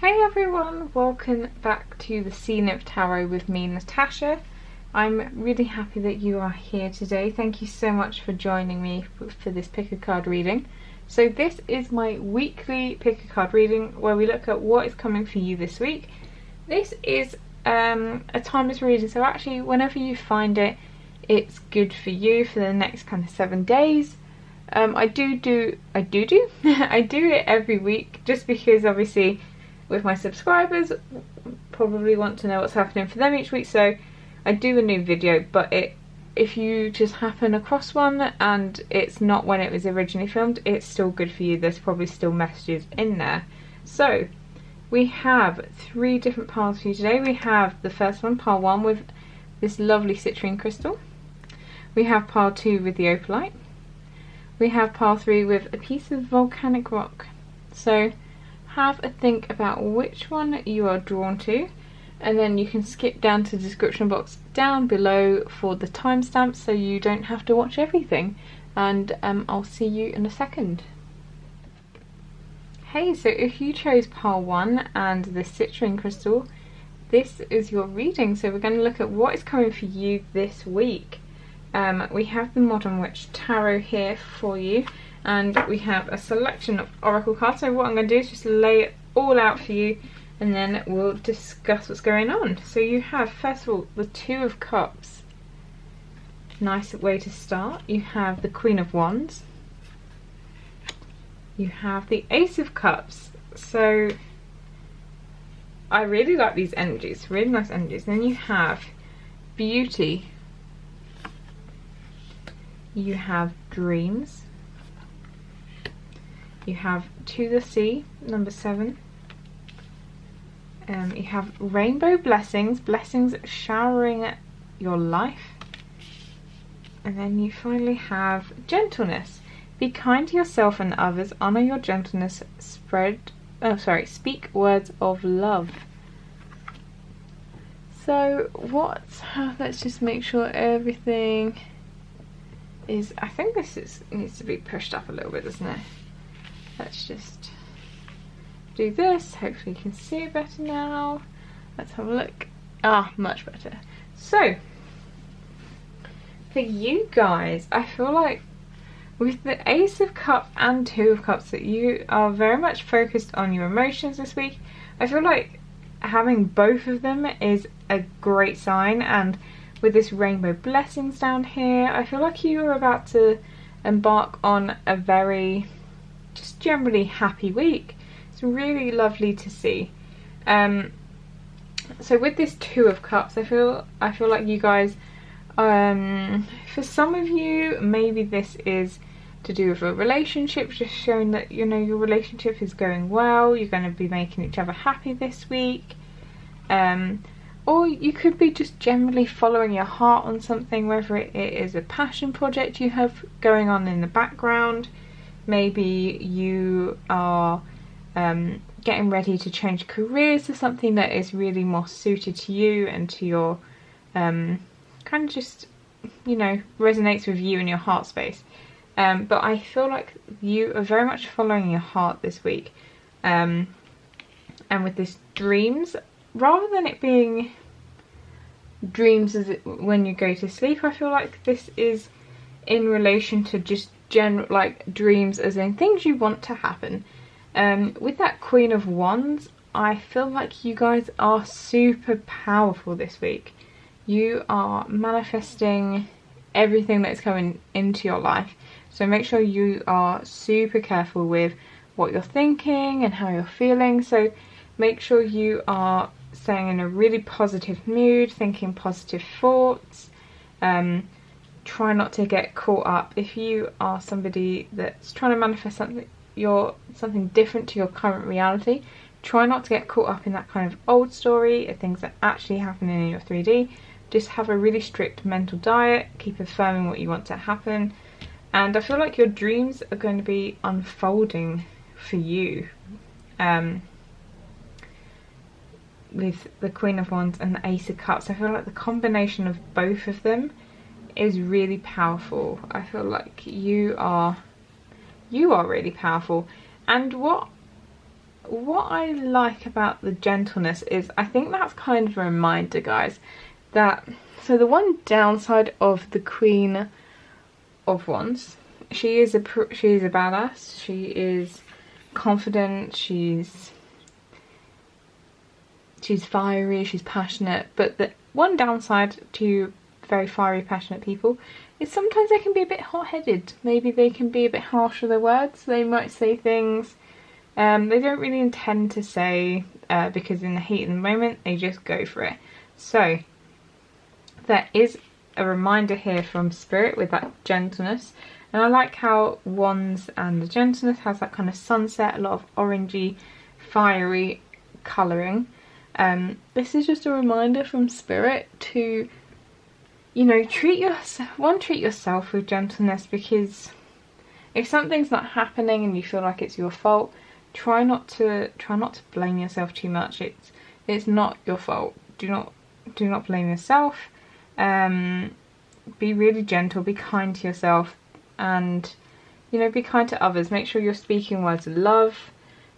Hey everyone, welcome back to the Nymph Tarot with me, Natasha. I'm really happy that you are here today. Thank you so much for joining me for this pick a card reading. So this is my weekly pick a card reading where we look at what is coming for you this week. This is a timeless reading, so actually whenever you find it, it's good for you for the next kind of 7 days. I do it every week just because obviously with my subscribers probably want to know what's happening for them each week, so I do a new video. But if you just happen across one and it's not when it was originally filmed, it's still good for you. There's probably still messages in there. So we have 3 different piles for you today. We have the first one, pile 1, with this lovely citrine crystal. We have pile 2 with the opalite. We have pile 3 with a piece of volcanic rock. So have a think about which one you are drawn to, and then you can skip down to the description box down below for the timestamp so you don't have to watch everything. And I'll see you in a second. Hey, so if you chose pile 1 and the citrine crystal, this is your reading. So we're going to look at what is coming for you this week. We have the Modern Witch Tarot here for you, and we have a selection of oracle cards. So what I'm going to do is just lay it all out for you, and then we'll discuss what's going on. So you have, first of all, the 2 of Cups. Nice way to start. You have the Queen of Wands. You have the Ace of Cups. So I really like these energies, really nice energies. Then you have Beauty. You have Dreams. You have To the Sea, number 7. You have Rainbow Blessings, blessings showering your life. And then you finally have Gentleness. Be kind to yourself and others, honour your gentleness, speak words of love. So let's just make sure everything is, I think this needs to be pushed up a little bit, doesn't it? Let's just do this. Hopefully you can see it better now. Let's have a look. Ah, much better. So for you guys, I feel like with the Ace of Cups and 2 of Cups that you are very much focused on your emotions this week. I feel like having both of them is a great sign, and with this Rainbow Blessings down here, I feel like you are about to embark on a very just generally happy week. It's really lovely to see. So with this 2 of Cups, I feel like you guys, for some of you, maybe this is to do with a relationship, just showing that, you know, your relationship is going well, you're going to be making each other happy this week. Or you could be just generally following your heart on something, whether it is a passion project you have going on in the background. Maybe you are getting ready to change careers to something that is really more suited to you and to your kind of just, you know, resonates with you and your heart space. But I feel like you are very much following your heart this week. And with this Dreams, rather than it being dreams when you go to sleep, I feel like this is in relation to just general, like, dreams as in things you want to happen. With that Queen of Wands, I feel like you guys are super powerful this week. You are manifesting everything that's coming into your life. So make sure you are super careful with what you're thinking and how you're feeling. So make sure you are staying in a really positive mood, thinking positive thoughts. Try not to get caught up. If you are somebody that's trying to manifest something different to your current reality, try not to get caught up in that kind of old story of things that actually happening in your 3D. Just have a really strict mental diet, keep affirming what you want to happen, and I feel like your dreams are going to be unfolding for you. With the Queen of Wands and the Ace of Cups, I feel like the combination of both of them is really powerful. I feel like you are really powerful. And what what I like about the gentleness is I think that's kind of a reminder, guys, that so the one downside of the Queen of Wands, she is a badass, she is confident, she's fiery, she's passionate, but the one downside to very fiery, passionate people is sometimes they can be a bit hot-headed. Maybe they can be a bit harsh with their words. They might say things they don't really intend to say because in the heat of the moment they just go for it. So there is a reminder here from Spirit with that gentleness, and I like how Wands and the gentleness has that kind of sunset, a lot of orangey, fiery colouring. This is just a reminder from Spirit to, you know, treat yourself with gentleness, because if something's not happening and you feel like it's your fault, try not to blame yourself too much. It's not your fault. Do not blame yourself. Be really gentle, be kind to yourself, and, you know, be kind to others. Make sure you're speaking words of love.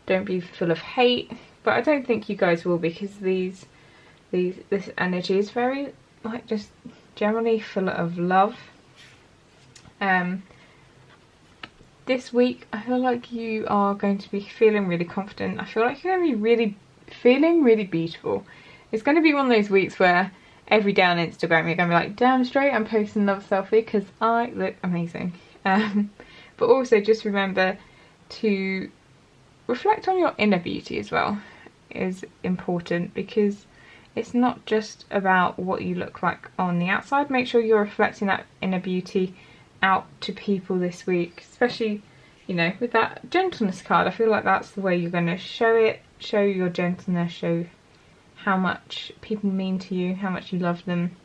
Don't be full of hate. But I don't think you guys will, because this energy is very, like, just generally full of love. This week I feel like you are going to be feeling really confident. I feel like you're going to be feeling really beautiful. It's going to be one of those weeks where every day on Instagram you're going to be like, damn straight, I'm posting another selfie because I look amazing. But also just remember to reflect on your inner beauty as well. Is important, because it's not just about what you look like on the outside. Make sure you're reflecting that inner beauty out to people this week, especially, you know, with that gentleness card. I feel like that's the way you're going to show your gentleness, show how much people mean to you, how much you love them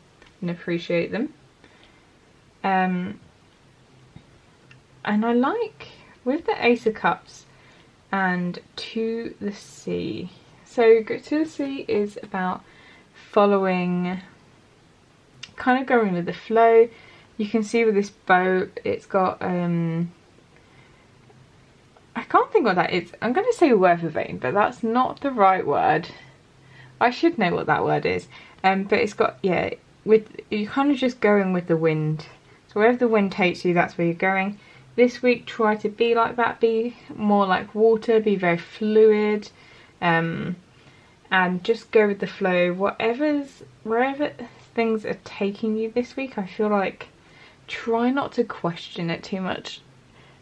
and appreciate them. And I like with the Ace of Cups and To the Sea. So To the Sea is about following, kind of going with the flow. You can see with this boat, it's got, I can't think what that is. I'm going to say weather vane, but that's not the right word. I should know what that word is. But it's got, yeah, you're kind of just going with the wind. So wherever the wind takes you, that's where you're going. This week, try to be like that. Be more like water. Be very fluid. And just go with the flow. Wherever things are taking you this week, I feel like try not to question it too much.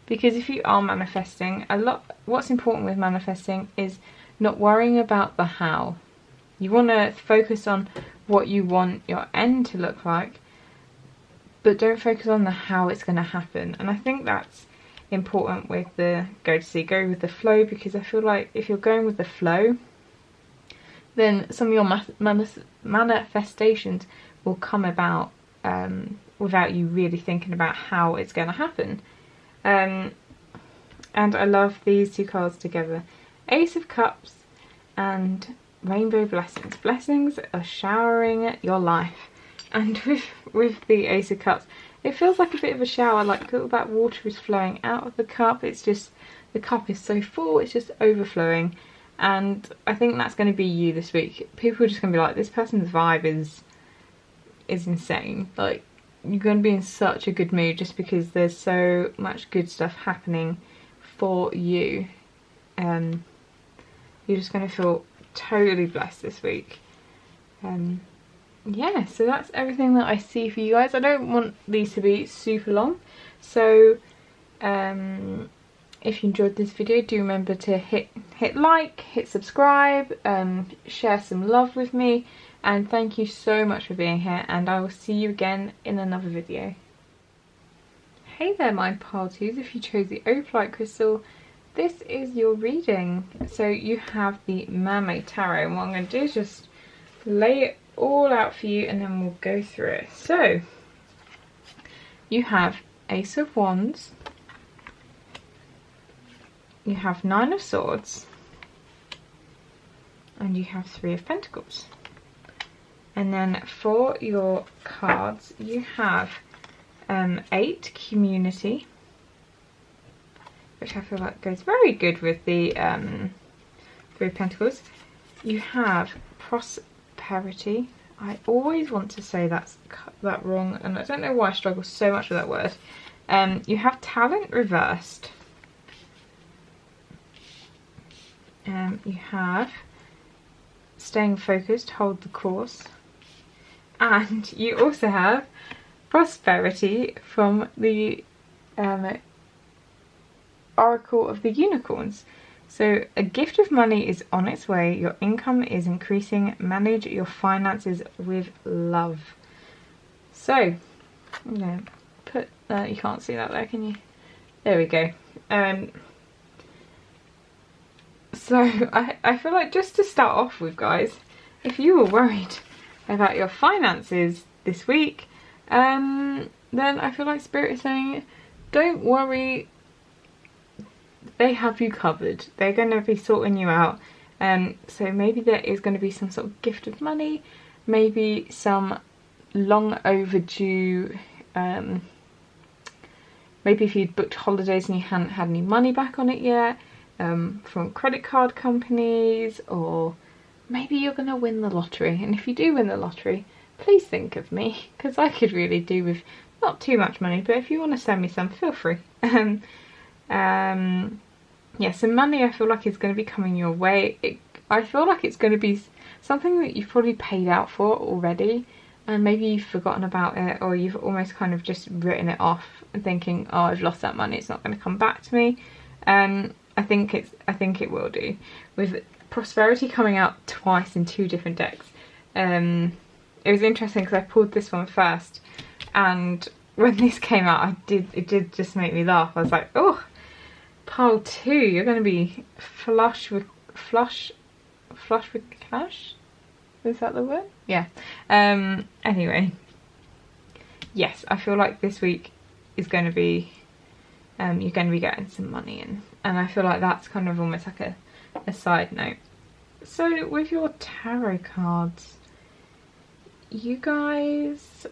Because if you are manifesting, what's important with manifesting is not worrying about the how. You want to focus on what you want your end to look like, but don't focus on the how it's going to happen. And I think that's important with the go with the flow, because I feel like if you're going with the flow, then some of your manifestations will come about without you really thinking about how it's going to happen. And I love these two cards together. Ace of Cups and Rainbow Blessings. Blessings are showering your life. And with the Ace of Cups, it feels like a bit of a shower, like all that water is flowing out of the cup. It's just, the cup is so full, it's just overflowing. And I think that's going to be you this week. People are just going to be like, this person's vibe is insane. Like, you're going to be in such a good mood just because there's so much good stuff happening for you. You're just going to feel totally blessed this week. Yeah, so that's everything that I see for you guys. I don't want these to be super long, so if you enjoyed this video, do remember to hit like, hit subscribe, share some love with me, and thank you so much for being here, and I will see you again in another video. Hey there my pile twos, if you chose the opalite crystal, this is your reading. So you have the Mermaid Tarot, and what I'm going to do is just lay it all out for you and then we'll go through it. So you have Ace of Wands, you have Nine of Swords, and you have Three of Pentacles. And then for your cards you have 8, Community, which I feel like goes very good with the Three of Pentacles, you have prosperity. I always want to say that wrong, and I don't know why I struggle so much with that word. You have talent reversed. You have staying focused, hold the course. And you also have prosperity from the Oracle of the Unicorns. So a gift of money is on its way, your income is increasing, manage your finances with love. So I'm going to put, you can't see that there, can you? There we go. So I feel like, just to start off with, guys, if you were worried about your finances this week, then I feel like Spirit is saying, don't worry, they have you covered. They're going to be sorting you out. So maybe there is going to be some sort of gift of money, maybe some long overdue, maybe if you'd booked holidays and you hadn't had any money back on it yet, from credit card companies, or maybe you're going to win the lottery. And if you do win the lottery, please think of me, because I could really do with not too much money, but if you want to send me some, feel free. Yeah, so money I feel like is going to be coming your way. I feel like it's going to be something that you've probably paid out for already, and maybe you've forgotten about it, or you've almost kind of just written it off and thinking, oh, I've lost that money, it's not going to come back to me. I think it will do. With prosperity coming out twice in two different decks. It was interesting because I pulled this one first, and when this came out, it did just make me laugh. I was like, oh, pile 2, you're going to be flush with cash. Is that the word? Yeah. Anyway, yes, I feel like this week is going to be, you're going to be getting some money in, and I feel like that's kind of almost like a side note. So with your tarot cards, you guys,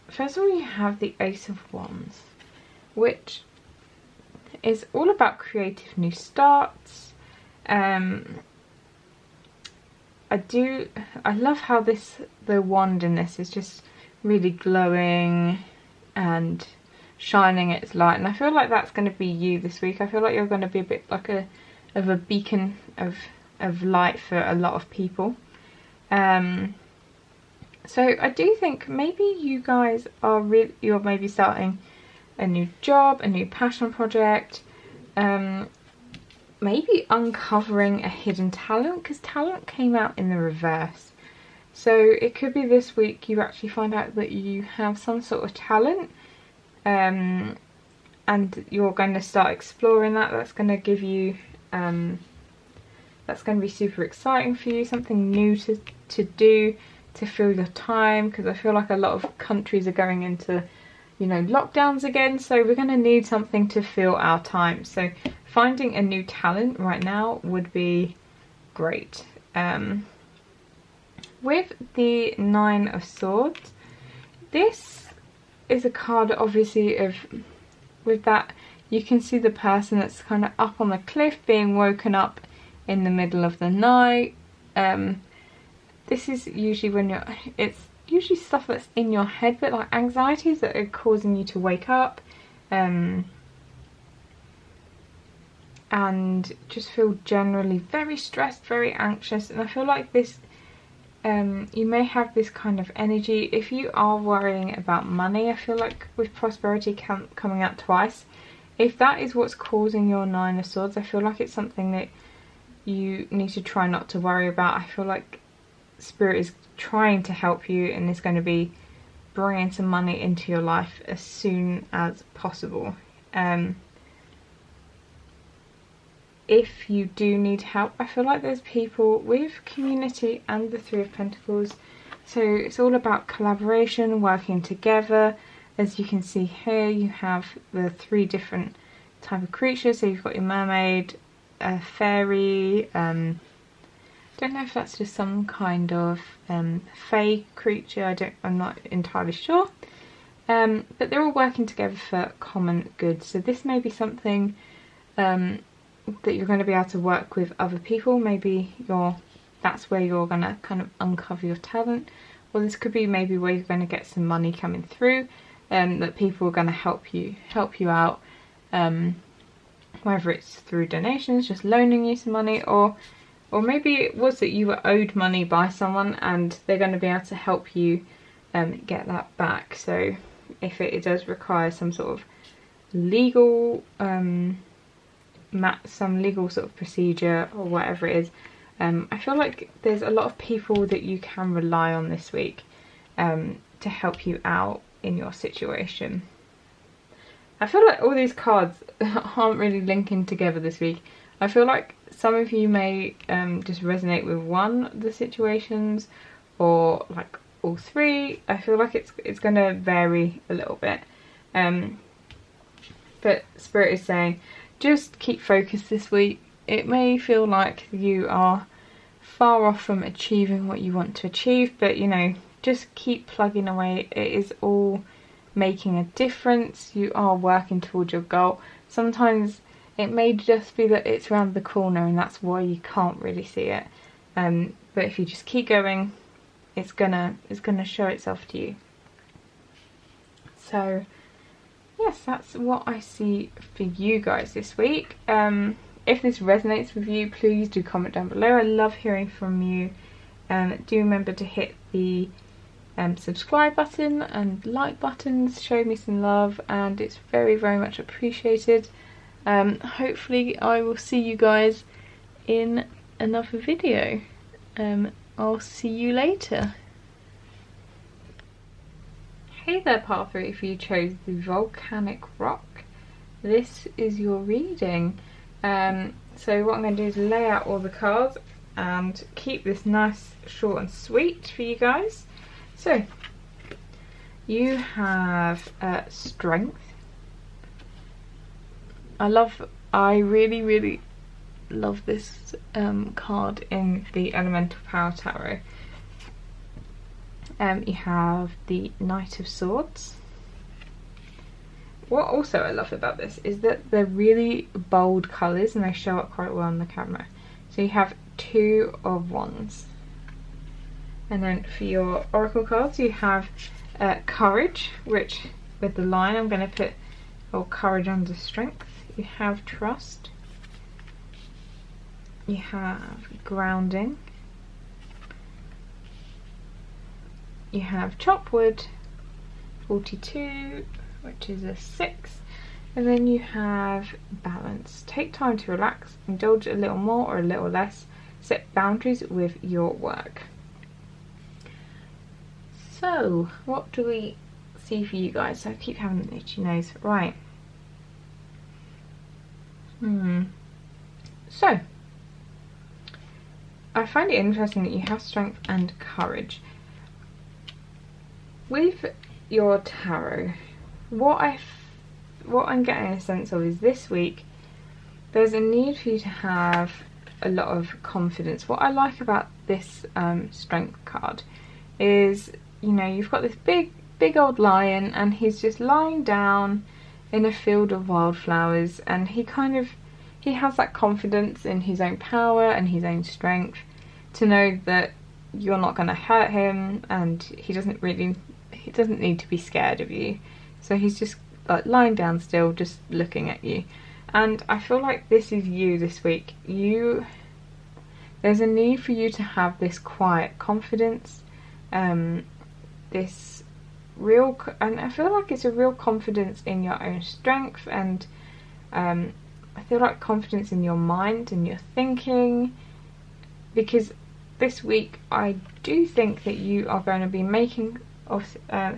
first of all, you have the Ace of Wands, which is all about creative new starts. I love how the wand in this is just really glowing and shining its light, and I feel like that's going to be you this week. I feel like you're going to be a bit like of a beacon of light for a lot of people. So I do think maybe you guys you're maybe starting a new job, a new passion project, maybe uncovering a hidden talent, because talent came out in the reverse. So it could be this week you actually find out that you have some sort of talent, and you're going to start exploring that. That's going to give you, that's going to be super exciting for you, something new to do to fill your time, because I feel like a lot of countries are going into, you know, lockdowns again, so we're going to need something to fill our time. So finding a new talent right now would be great. With the Nine of Swords, this is a card obviously of, with that you can see the person that's kind of up on the cliff being woken up in the middle of the night. This is usually when it's usually stuff that's in your head, but like anxieties that are causing you to wake up, and just feel generally very stressed, very anxious. And I feel like this, you may have this kind of energy if you are worrying about money. I feel like with prosperity coming out twice, if that is what's causing your Nine of Swords, I feel like it's something that you need to try not to worry about. I feel like Spirit is trying to help you and is going to be bringing some money into your life as soon as possible. If you do need help, I feel like there's people with community and the Three of Pentacles, so it's all about collaboration, working together. As you can see here, you have the 3 different type of creatures. So you've got your mermaid, a fairy, don't know if that's just some kind of fae creature, I'm not entirely sure, but they're all working together for common good. So this may be something that you're going to be able to work with other people. Maybe that's where you're going to kind of uncover your talent, or this could be maybe where you're going to get some money coming through, that people are going to help you out, whether it's through donations, just loaning you some money, or maybe it was that you were owed money by someone and they're going to be able to help you get that back. So if it does require some sort of legal some legal sort of procedure or whatever it is, I feel like there's a lot of people that you can rely on this week to help you out in your situation. I feel like all these cards aren't really linking together this week. I feel like some of you may just resonate with one of the situations, or like all three. I feel like it's going to vary a little bit. But Spirit is saying, just keep focused this week. It may feel like you are far off from achieving what you want to achieve, but you know, just keep plugging away. It is all making a difference. You are working towards your goal. Sometimes it may just be that it's around the corner and that's why you can't really see it. But if you just keep going, it's gonna show itself to you. So yes, that's what I see for you guys this week. If this resonates with you, please do comment down below. I love hearing from you. Do remember to hit the subscribe button and like buttons. Show me some love, and it's very, very much appreciated. Hopefully I will see you guys in another video. I'll see you later. Hey there, part 3, if you chose the volcanic rock, this is your reading. So what I'm going to do is lay out all the cards and keep this nice, short and sweet for you guys. So you have strength. I really, really love this card in the Elemental Power Tarot. You have the Knight of Swords. What also I love about this is that they're really bold colours and they show up quite well on the camera. So you have 2 of Wands. And then for your Oracle cards you have Courage, which with the line I'm going to put Courage under Strength. You have Trust. You have Grounding. You have Chopwood, 42, which is a 6, and then you have Balance. Take time to relax, indulge a little more or a little less, set boundaries with your work. So, what do we see for you guys? So I keep having an itchy nose. Right. So, I find it interesting that you have Strength and Courage. With your tarot, what I'm getting a sense of is this week there's a need for you to have a lot of confidence. What I like about this Strength card is, you know, you've got this big old lion and he's just lying down in a field of wildflowers, and he has that confidence in his own power and his own strength to know that you're not going to hurt him, and he doesn't need to be scared of you. So he's just like lying down still, just looking at you. And I feel like this is you this week. There's a need for you to have this quiet confidence, this real, and I feel like it's a real confidence in your own strength, and I feel like confidence in your mind and your thinking, because this week I do think that you are going to be making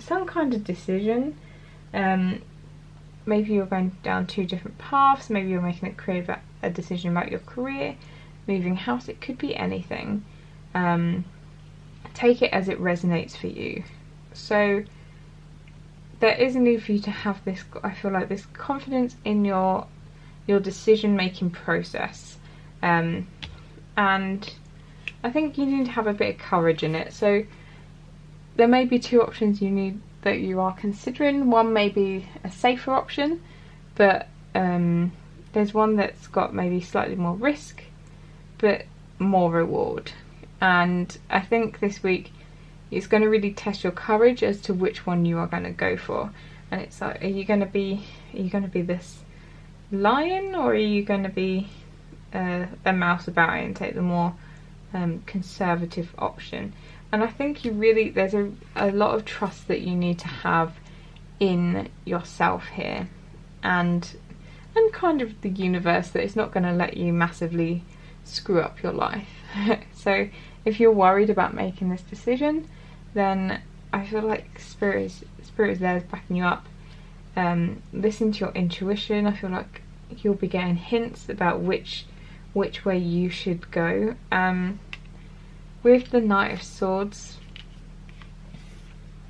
some kind of decision. Maybe you're going down 2 different paths. Maybe you're making a decision about your career, moving house. It could be anything. Take it as it resonates for you. So there is a need for you to have this, I feel like, this confidence in your decision making process, and I think you need to have a bit of courage in it. So there may be 2 options that you are considering. One may be a safer option, but there's one that's got maybe slightly more risk but more reward. And I think this week it's going to really test your courage as to which one you are going to go for. And it's like, are you going to be this lion, or are you going to be a mouse about it and take the more conservative option? And I think there's a lot of trust that you need to have in yourself here, and kind of the universe, that it's not going to let you massively screw up your life. So if you're worried about making this decision, then I feel like spirit is there backing you up. Listen to your intuition. I feel like you'll be getting hints about which way you should go. With the Knight of Swords,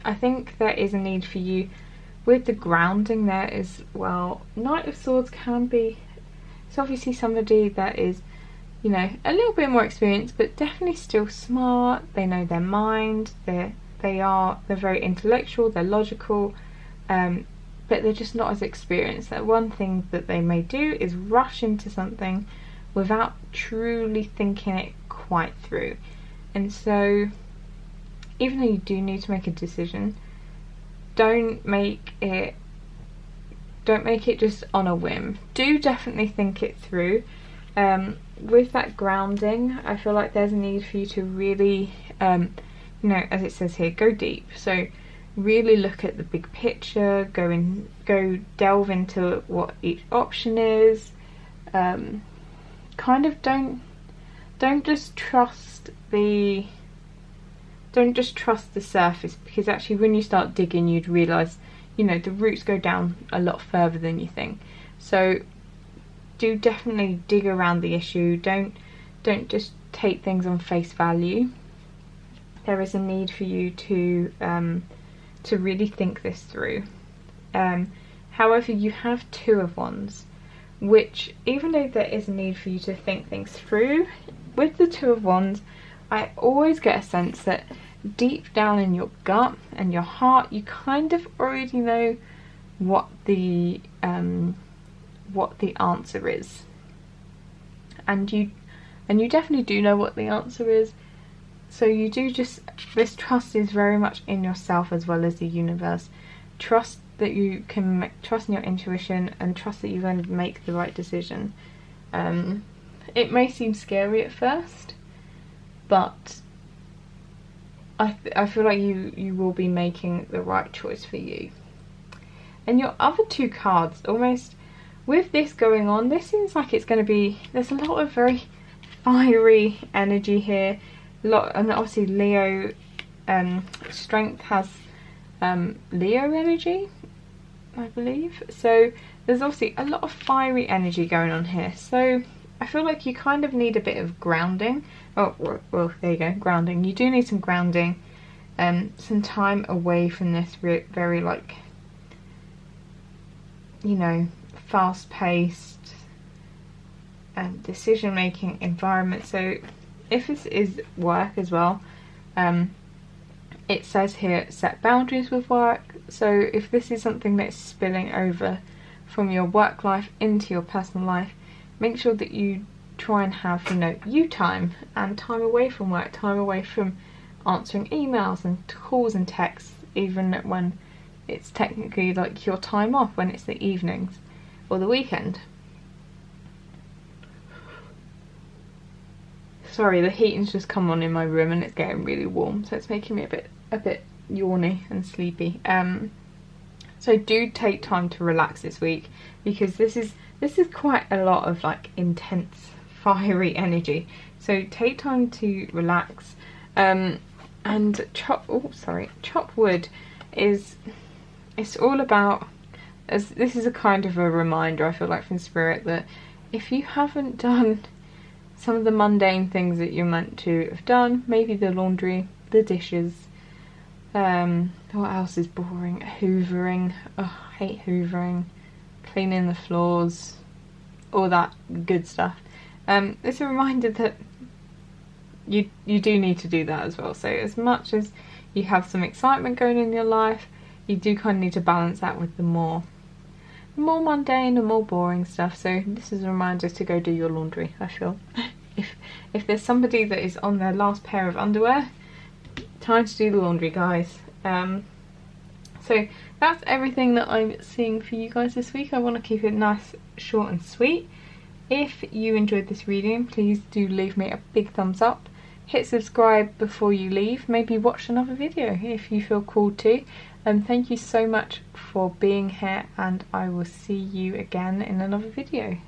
I think there is a need for you with the grounding there as well. Knight of Swords can be, it's obviously somebody that is, you know, a little bit more experienced, but definitely still smart. They know their mind. They're very intellectual. They're logical, but they're just not as experienced. That one thing that they may do is rush into something without truly thinking it quite through. And so, even though you do need to make a decision, don't make it just on a whim. Do definitely think it through. With that grounding, I feel like there's a need for you to really, you know, as it says here, go deep. So really look at the big picture, go delve into what each option is. Kind of don't just trust the surface, because actually when you start digging, you'd realise, you know, the roots go down a lot further than you think. So do definitely dig around the issue. Don't just take things on face value. There is a need for you to really think this through. However, you have Two of Wands, which, even though there is a need for you to think things through, with the Two of Wands, I always get a sense that deep down in your gut and your heart, you kind of already know what the answer is, and you definitely do know what the answer is. So you do just, this trust is very much in yourself as well as the universe. Trust that you can trust in your intuition, and trust that you're going to make the right decision. It may seem scary at first, but I feel like you will be making the right choice for you. And your other two cards, almost with this going on, this seems like it's going to be, there's a lot of very fiery energy here. And obviously Leo, Strength has Leo energy, I believe. So there's obviously a lot of fiery energy going on here. So I feel like you kind of need a bit of grounding. Oh, well, there you go, grounding. You do need some grounding, some time away from this very, like, you know, fast-paced decision-making environment. So if this is work as well, it says here, set boundaries with work. So if this is something that's spilling over from your work life into your personal life, make sure that you try and have, you know, you time and time away from work, time away from answering emails and calls and texts, even when it's technically like your time off, when it's the evenings or the weekend. Sorry, the heating's just come on in my room and it's getting really warm, so it's making me a bit yawny and sleepy. So do take time to relax this week, because this is quite a lot of like intense fiery energy. So take time to relax. And chop wood is, it's all about, as this is a kind of a reminder, I feel like, from Spirit, that if you haven't done some of the mundane things that you're meant to have done, maybe the laundry, the dishes, what else is boring? Hoovering. Oh, I hate hoovering. Cleaning the floors, all that good stuff. It's a reminder that you do need to do that as well. So as much as you have some excitement going in your life, you do kind of need to balance that with the more more mundane and more boring stuff. So this is a reminder to go do your laundry, I feel. If there's somebody that is on their last pair of underwear, time to do the laundry, guys. So that's everything that I'm seeing for you guys this week. I want to keep it nice, short and sweet. If you enjoyed this reading, please do leave me a big thumbs up. Hit subscribe before you leave. Maybe watch another video if you feel called to. Thank you so much for being here, and I will see you again in another video.